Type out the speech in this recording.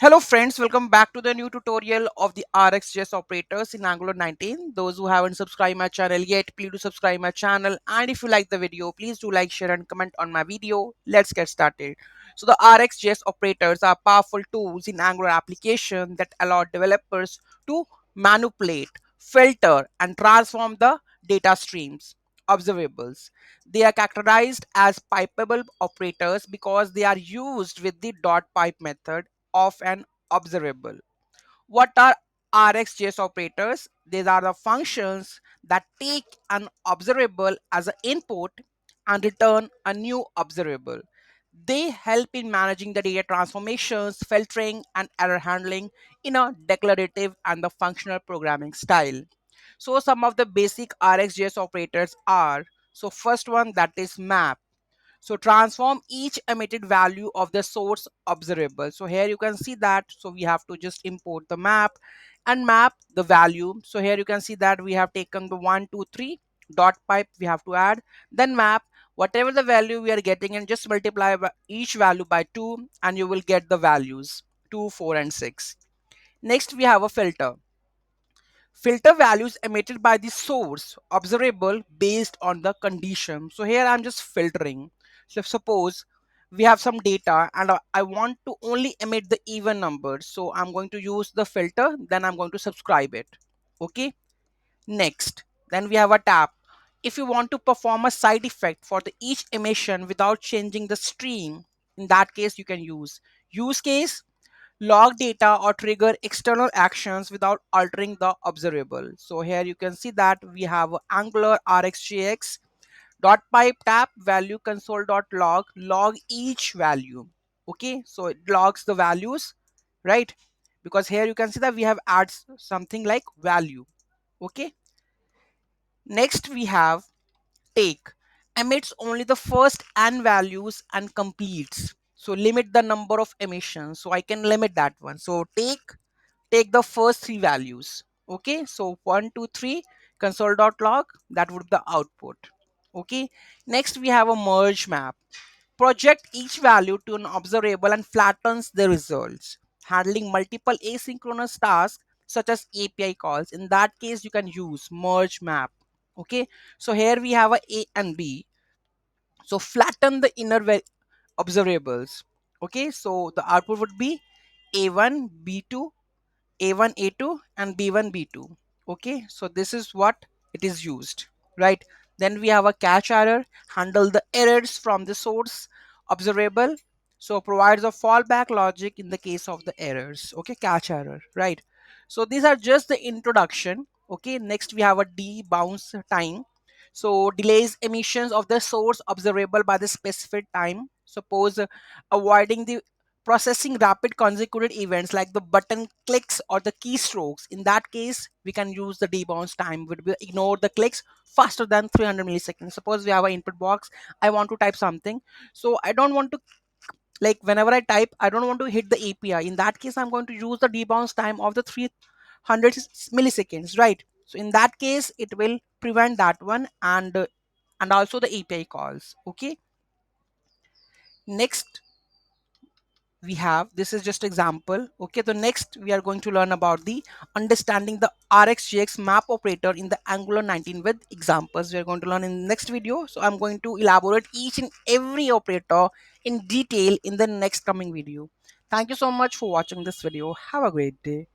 Hello friends, welcome back to the new tutorial of the RxJS Operators in Angular 19. Those who haven't subscribed my channel yet, please do subscribe my channel. And if you like the video, please do like, share and comment on my video. Let's get started. So the RxJS Operators are powerful tools in Angular application that allow developers to manipulate, filter and transform the data streams, observables. They are characterized as pipeable operators because they are used with the dot pipe method of an observable. What are RxJS operators? These are the functions that take an observable as an input and return a new observable. They help in managing the data transformations, filtering, and error handling in a declarative and the functional programming style. So some of the basic RxJS operators are, so first one, that is map. So transform each emitted value of the source observable. So here you can see that. So we have to just import the map and map the value. So here you can see that we have taken the 1, 2, 3 dot pipe we have to add, then map whatever the value we are getting and just multiply each value by 2 and you will get the values 2, 4 and 6. Next we have a filter. Filter values emitted by the source observable based on the condition. So here I'm just filtering. So suppose we have some data and I want to only emit the even numbers, so I'm going to use the filter, then I'm going to subscribe it. Okay, next, then we have a tab. If you want to perform a side effect for the each emission without changing the stream, in that case you can use case, log data or trigger external actions without altering the observable. So here you can see that we have Angular RxJS dot pipe tab value console dot log each value. Okay, so it logs the values, right? Because here you can see that we have added something like value. Okay, next we have take, emits only the first n values and completes. So limit the number of emissions, so I can limit that one. So take the first three values. Okay, so 1, 2, 3 console.log, that would be the output. Okay, next we have a merge map. Project each value to an observable and flattens the results, handling multiple asynchronous tasks such as API calls. In that case you can use merge map. Okay, so here we have a and B. So flatten the observables. Okay, so the output would be a1 b2 a1 a2 and b1 b2. Okay, so this is what it is used, right? Then we have a catch error, handle the errors from the source observable, so provides a fallback logic in the case of the errors. Okay, catch error, right? So these are just the introduction. Okay, next we have a debounce time. So delays emissions of the source observable by the specified time. Suppose avoiding the processing rapid consecutive events like the button clicks or the keystrokes. In that case we can use the debounce time, would be ignore the clicks faster than 300 milliseconds. Suppose we have an input box, I want to type something, so I don't want to, like, whenever I type I don't want to hit the API. In that case I'm going to use the debounce time of the 300 milliseconds, right? So in that case it will prevent that one, and also the API calls. Okay, next we have, this is just example. Okay, the next we are going to learn about the understanding the RxJS map operator in the Angular 19 with examples we are going to learn in the next video. So I'm going to elaborate each and every operator in detail in the next coming video. Thank you so much for watching this video. Have a great day.